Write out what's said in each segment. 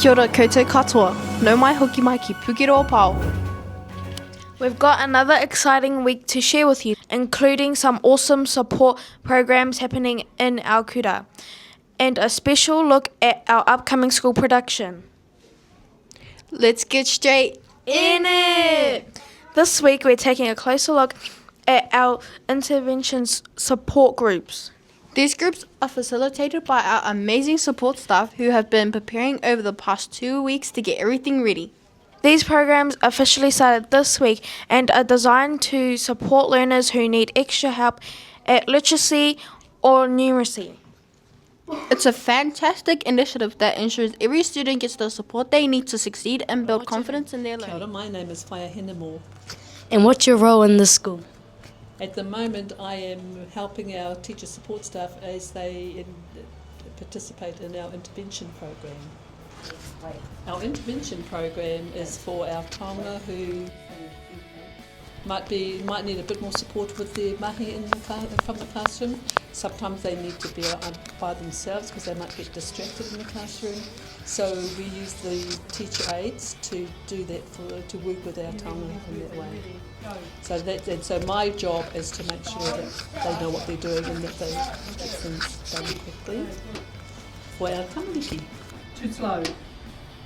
Kia ora koutou katoa. Nau mai hoki mai ki Pukeroa Paoho. We've got another exciting week to share with you, including some awesome support programs happening in our kura, and a special look at our upcoming school production. Let's get straight in it! This week we're taking a closer look at our interventions support groups. These groups are facilitated by our amazing support staff who have been preparing over the past 2 weeks to get everything ready. These programs officially started this week and are designed to support learners who need extra help at literacy or numeracy. It's a fantastic initiative that ensures every student gets the support they need to succeed and build confidence in their Kia ora, learning. my name is Whaea Hinemoa. And what's your role in the school? At the moment, I am helping our teacher support staff as they participate in our intervention program. Our intervention program is for our taonga who might need a bit more support with their mahi from the classroom. Sometimes they need to be by themselves because they might get distracted in the classroom. So we use the teacher aides to do that, to work with our taonga in that way. So my job is to make sure that they know what they're doing and that they get things done quickly. For our tamariki. Too slow.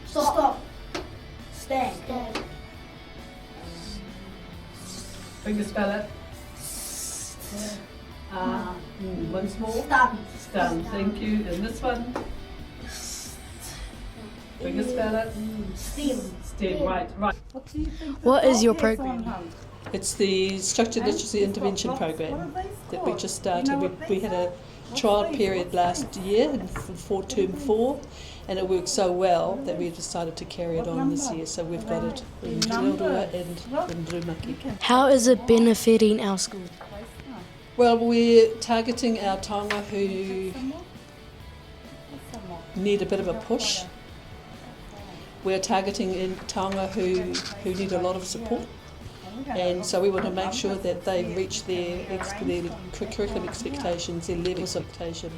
Stop. Stand. Finger spell it. Once more. Stun. Thank you. And this one. Finger spell it. Stem. Right. What is your program? It's the Structured Literacy Intervention Program that we just started. We had a trial period last year for term 4, and it worked so well that we decided to carry it on this year. So we've got it in Pukeroa and in Rumaki. How is it benefiting our school? Well, we're targeting our taonga who need a bit of a push. We're targeting in taonga who need a lot of support. And so we want to make sure that they reach their curriculum expectations, their level expectation,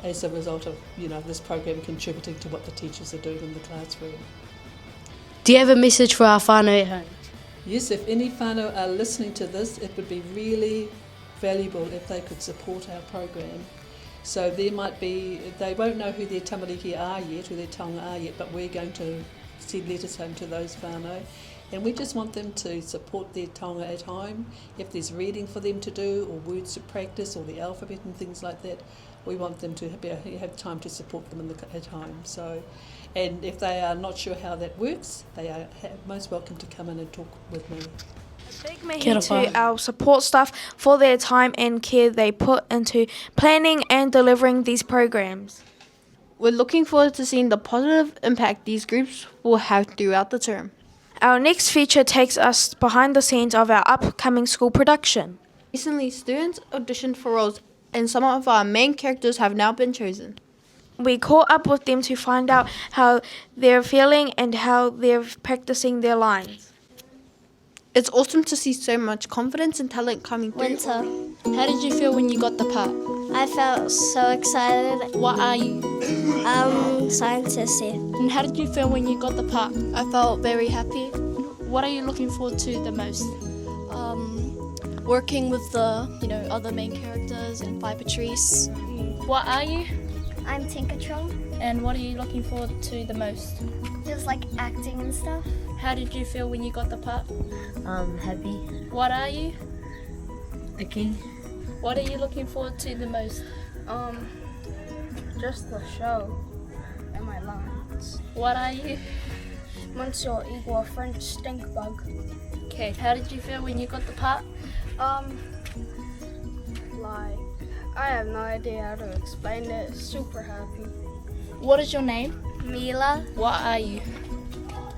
as a result of this program contributing to what the teachers are doing in the classroom. Do you have a message for our whānau at home? Yes, if any whānau are listening to this, it would be really valuable if they could support our program. So they won't know who their tamariki are yet, who their taonga are yet, but we're going to send letters home to those whānau. And we just want them to support their taonga at home. If there's reading for them to do, or words to practice, or the alphabet and things like that, we want them to have time to support them at home. So, and if they are not sure how that works, they are most welcome to come in and talk with me. Big mihi to our support staff for their time and care they put into planning and delivering these programs. We're looking forward to seeing the positive impact these groups will have throughout the term. Our next feature takes us behind the scenes of our upcoming school production. Recently, students auditioned for roles, and some of our main characters have now been chosen. We caught up with them to find out how they're feeling and how they're practicing their lines. It's awesome to see so much confidence and talent coming through. Winter. How did you feel when you got the part? I felt so excited. What are you? Scientist here. And how did you feel when you got the part? I felt very happy. What are you looking forward to the most? Working with the other main characters and by Patrice. What are you? I'm Tinkertron. And what are you looking forward to the most? Just like acting and stuff. How did you feel when you got the part? Happy. What are you? The king. What are you looking forward to the most? Just the show and my lines. What are you? Monsieur equal French stink bug. Okay, how did you feel when you got the part? Like, I have no idea how to explain it. Super happy. What is your name? Mila. What are you?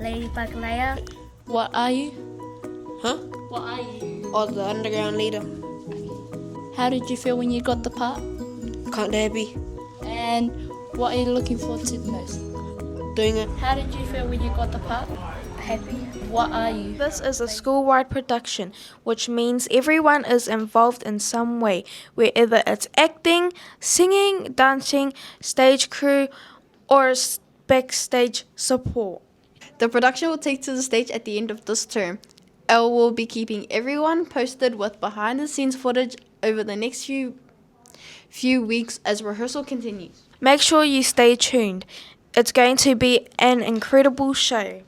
Ladybug Leia. What are you? Huh? What are you? Oh, the underground leader. How did you feel when you got the part? Can't happy. And what are you looking forward to the most? Doing it. How did you feel when you got the part? Happy. What are you? This is a school-wide production, which means everyone is involved in some way, whether it's acting, singing, dancing, stage crew, or backstage support. The production will take to the stage at the end of this term. Elle will be keeping everyone posted with behind-the-scenes footage over the next few weeks as rehearsal continues. Make sure you stay tuned. It's going to be an incredible show.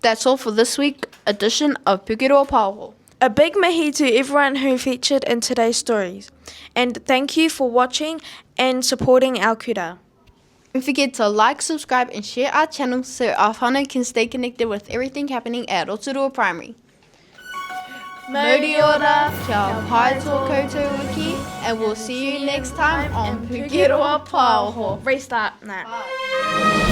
That's all for this week's edition of Pukeroa Paoho. A big mahi to everyone who featured in today's stories. And thank you for watching and supporting our kura. Don't forget to like, subscribe, and share our channel so our whānau can stay connected with everything happening at Rotorua Primary. Mōri ora, kia pai tō koutou wiki, and we'll see you next time on Pukeroa Paoho. Restart now.